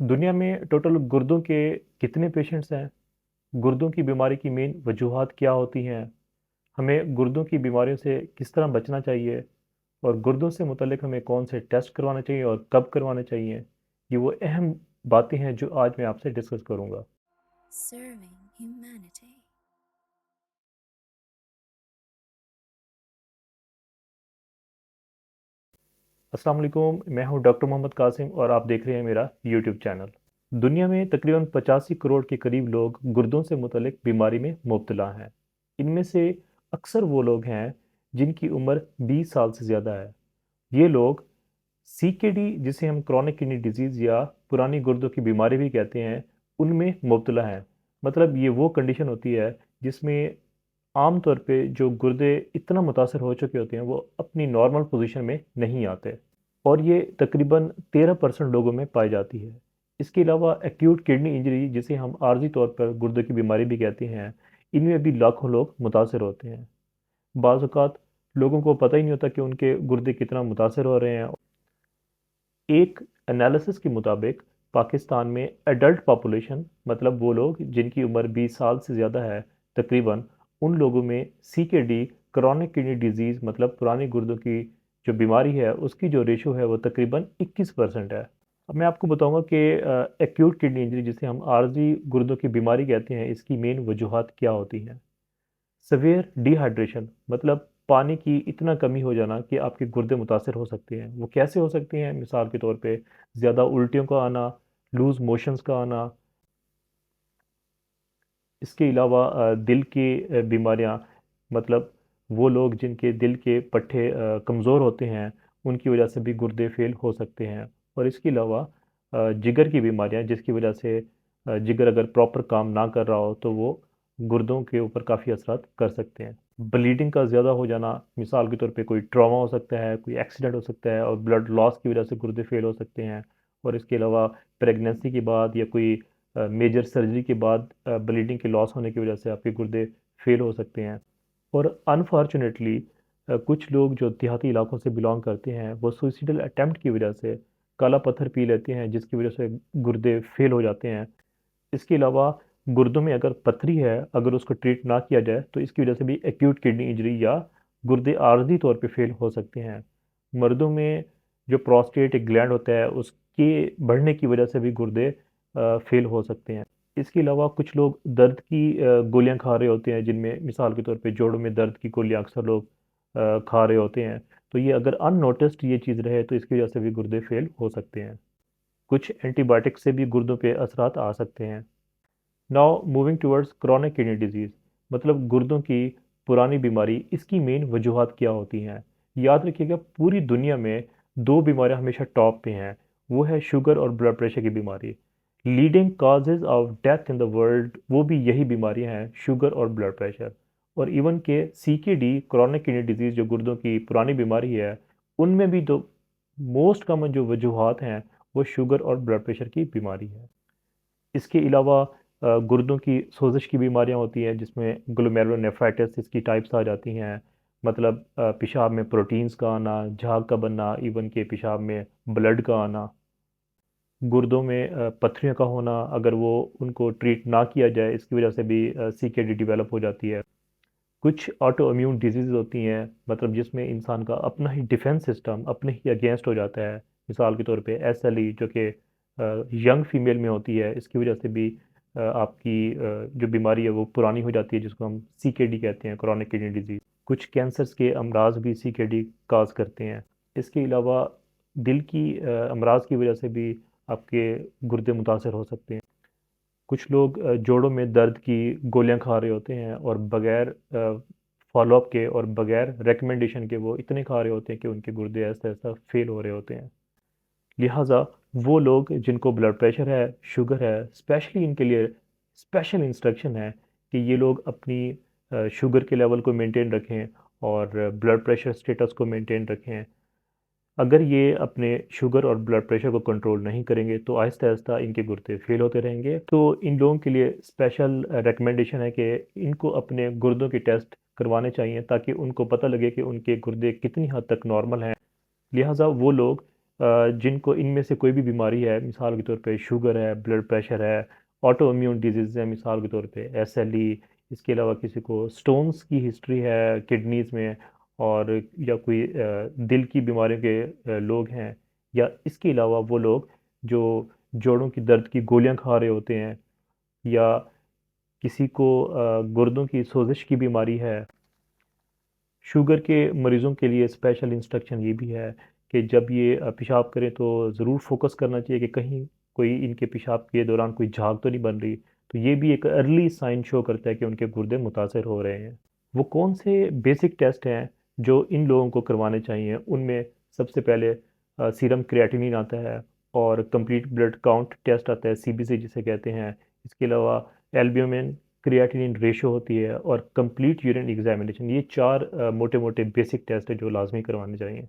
दुनिया में टोटल गुर्दों के कितने पेशेंट्स हैं? गुर्दों की बीमारी की मेन वजूहात क्या होती हैं? हमें गुर्दों की बीमारियों से किस तरह बचना चाहिए? और गुर्दों से मुतल्लिक हमें कौन से टेस्ट करवाने चाहिए और कब करवाने चाहिए? ये वो अहम बातें हैं जो आज मैं आपसे डिस्कस करूंगा। Serving humanity. अस्सलाम वालेकुम, मैं हूं डॉक्टर मोहम्मद कासिम और आप देख रहे हैं मेरा यूट्यूब चैनल। दुनिया में तकरीबन 85 करोड़ के करीब लोग गुर्दों से मुतल्लिक बीमारी में मुब्तला हैं। इनमें से अक्सर वो लोग हैं जिनकी उम्र 20 साल से ज़्यादा है। ये लोग सीकेडी, जिसे हम क्रॉनिक किडनी डिजीज़ या पुरानी गुर्दों की बीमारी भी कहते हैं, उनमें मुब्तला हैं। मतलब ये वो कंडीशन होती है जिसमें आम तौर पे जो गुर्दे इतना मुतासर हो चुके होते हैं वो अपनी नॉर्मल पोजीशन में नहीं आते, और ये तकरीबन 13% लोगों में पाई जाती है। इसके अलावा एक्यूट किडनी इंजरी, जिसे हम आर्जी तौर पर गुर्दे की बीमारी भी कहते हैं, इनमें भी लाखों लोग मुतासर होते हैं। बाज़ औक़ात लोगों को पता ही नहीं होता कि उनके गुर्दे कितना मुतासर हो रहे हैं। एक एनालिसिस के मुताबिक पाकिस्तान में एडल्ट पॉपुलेशन, मतलब वो लोग जिनकी उम्र 20 साल से ज़्यादा है, तकरीबन उन लोगों में सीकेडी, क्रॉनिक किडनी डिजीज़ मतलब पुरानी गुर्दों की जो बीमारी है, उसकी जो रेशो है वो तकरीबन 21% है। अब मैं आपको बताऊंगा कि एक्यूट किडनी इंजरी, जिसे हम आर्जी गुर्दों की बीमारी कहते हैं, इसकी मेन वजूहात क्या होती हैं। सवेयर डिहाइड्रेशन मतलब पानी की इतना कमी हो जाना कि आपके गुर्दे मुतासर हो सकते हैं। वो कैसे हो सकती हैं? मिसाल के तौर पे ज़्यादा उल्टियों का आना, लूज मोशंस का आना। इसके अलावा दिल की बीमारियां, मतलब वो लोग जिनके दिल के पट्टे कमज़ोर होते हैं, उनकी वजह से भी गुर्दे फेल हो सकते हैं। और इसके अलावा जिगर की बीमारियां, जिसकी वजह से जिगर अगर प्रॉपर काम ना कर रहा हो तो वो गुर्दों के ऊपर काफ़ी असरात कर सकते हैं। ब्लीडिंग का ज़्यादा हो जाना, मिसाल के तौर पे कोई ट्रॉमा हो सकता है, कोई एक्सीडेंट हो सकता है और ब्लड लॉस की वजह से गुर्दे फेल हो सकते हैं। और इसके अलावा प्रेगनेंसी के बाद या कोई मेजर सर्जरी के बाद ब्लीडिंग के लॉस होने की वजह से आपके गुर्दे फेल हो सकते हैं। और अनफॉर्चुनेटली कुछ लोग जो देहाती इलाकों से बिलोंग करते हैं, वो सुइसिडल अटेम्प्ट की वजह से काला पत्थर पी लेते हैं, जिसकी वजह से गुर्दे फेल हो जाते हैं। इसके अलावा गुर्दों में अगर पथरी है, अगर उसको ट्रीट ना किया जाए तो इसकी वजह से भी एक्यूट किडनी इंजरी या गुर्दे आर्जी तौर पे फेल हो सकते हैं। मर्दों में जो प्रोस्टेट एक ग्लैंड होता है, उसके बढ़ने की वजह से भी गुर्दे फेल हो सकते हैं। इसके अलावा कुछ लोग दर्द की गोलियां खा रहे होते हैं, जिनमें मिसाल के तौर पे जोड़ों में दर्द की गोलियां अक्सर लोग खा रहे होते हैं। तो ये अगर अननोटिस्ड ये चीज़ रहे तो इसकी वजह से भी गुर्दे फेल हो सकते हैं। कुछ एंटीबायोटिक से भी गुर्दों पे असरात आ सकते हैं। Now moving towards chronic kidney disease, मतलब गुर्दों की पुरानी बीमारी, इसकी मेन वजूहात क्या होती हैं? याद रखिएगा, पूरी दुनिया में दो बीमारियां हमेशा टॉप पे हैं। वो है शुगर और ब्लड प्रेशर की बीमारी। Leading causes of death in the world वो भी यही बीमारियां हैं, शुगर और ब्लड प्रेशर। और इवन के सीकेडी, क्रॉनिक किडनी डिजीज, जो गुर्दों की पुरानी बीमारी है, उनमें भी दो मोस्ट कॉमन जो वजूहात हैं वो शुगर और ब्लड प्रेशर की बीमारी है। इसके अलावा गुर्दों की सोजिश की बीमारियां होती हैं, जिसमें ग्लोमेरुलोनेफ्राइटिस इसकी टाइप्स आ जाती हैं। मतलब पेशाब में प्रोटीन्स का आना, झाग का बनना, इवन के पेशाब में ब्लड का आना। गुर्दों में पथरियों का होना, अगर वो उनको ट्रीट ना किया जाए, इसकी वजह से भी सीकेडी डेवलप हो जाती है। कुछ ऑटो इम्यून डिजीज होती हैं, मतलब जिसमें इंसान का अपना ही डिफेंस सिस्टम अपने ही अगेंस्ट हो जाता है। मिसाल के तौर पे एसएलई, जो कि यंग फीमेल में होती है, इसकी वजह से भी आपकी जो बीमारी है वो पुरानी हो जाती है, जिसको हम सीकेडी कहते हैं, क्रॉनिक किडनी डिजीज। कुछ कैंसर्स के अमराज भी सीकेडी काज करते हैं। इसके अलावा दिल की अमराज की वजह से भी आपके गुर्दे मुतासर हो सकते हैं। कुछ लोग जोड़ों में दर्द की गोलियां खा रहे होते हैं और बगैर फॉलोअप के और बगैर रिकमेंडेशन के वो इतने खा रहे होते हैं कि उनके गुर्दे ऐसा ऐसा फेल हो रहे होते हैं। लिहाजा वो लोग जिनको ब्लड प्रेशर है, शुगर है, स्पेशली इनके लिए स्पेशल इंस्ट्रक्शन है कि ये लोग अपनी शुगर के लेवल को मेंटेन रखें और ब्लड प्रेशर स्टेटस को मेंटेन रखें। अगर ये अपने शुगर और ब्लड प्रेशर को कंट्रोल नहीं करेंगे तो आहिस्ता आहिस्ता इनके गुर्दे फेल होते रहेंगे। तो इन लोगों के लिए स्पेशल रिकमेंडेशन है कि इनको अपने गुर्दों के टेस्ट करवाने चाहिए, ताकि उनको पता लगे कि उनके गुर्दे कितनी हद तक नॉर्मल हैं। लिहाजा वो लोग जिनको इनमें से कोई भी बीमारी है, मिसाल के तौर पे शुगर है, ब्लड प्रेशर है, ऑटो इम्यून डिजीज़ है, मिसाल के तौर पे एसएलई, इसके अलावा किसी को स्टोन्स की हिस्ट्री है किडनीज में, और या कोई दिल की बीमारियों के लोग हैं, या इसके अलावा वो लोग जो जोड़ों की दर्द की गोलियां खा रहे होते हैं, या किसी को गुर्दों की सोजिश की बीमारी है। शुगर के मरीज़ों के लिए स्पेशल इंस्ट्रक्शन ये भी है कि जब ये पेशाब करें तो ज़रूर फोकस करना चाहिए कि कहीं कोई इनके पेशाब के दौरान कोई झाग तो नहीं बन रही। तो ये भी एक अर्ली साइन शो करता है कि उनके गुर्दे मुतासर हो रहे हैं। वो कौन से बेसिक टेस्ट हैं जो इन लोगों को करवाने चाहिए? उनमें सबसे पहले सीरम क्रिएटिनिन आता है, और कंप्लीट ब्लड काउंट टेस्ट आता है, सीबीसी जिसे कहते हैं। इसके अलावा एल्ब्यूमिन क्रिएटिनिन रेशो होती है, और कंप्लीट यूरिन एग्जामिनेशन। ये चार मोटे मोटे बेसिक टेस्ट है जो लाजमी करवाने चाहिए।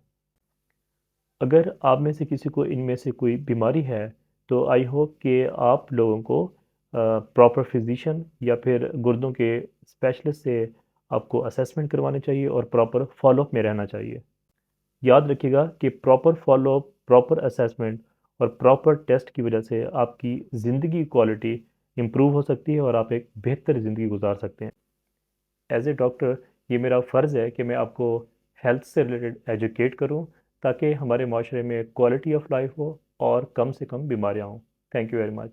अगर आप में से किसी को इनमें से कोई बीमारी है, तो आई होप कि आप लोगों को प्रॉपर फिजिशियन या फिर गुर्दों के स्पेशलिस्ट से आपको असेसमेंट करवाने चाहिए और प्रॉपर फॉलोअप में रहना चाहिए। याद रखिएगा कि प्रॉपर फॉलोअप, प्रॉपर असेसमेंट और प्रॉपर टेस्ट की वजह से आपकी ज़िंदगी क्वालिटी इंप्रूव हो सकती है और आप एक बेहतर ज़िंदगी गुजार सकते हैं। एज ए डॉक्टर, ये मेरा फ़र्ज़ है कि मैं आपको हेल्थ से रिलेटेड एजुकेट करूं, ताकि हमारे माशरे में क्वालिटी ऑफ लाइफ हो और कम से कम बीमारियां हों। Thank you very much.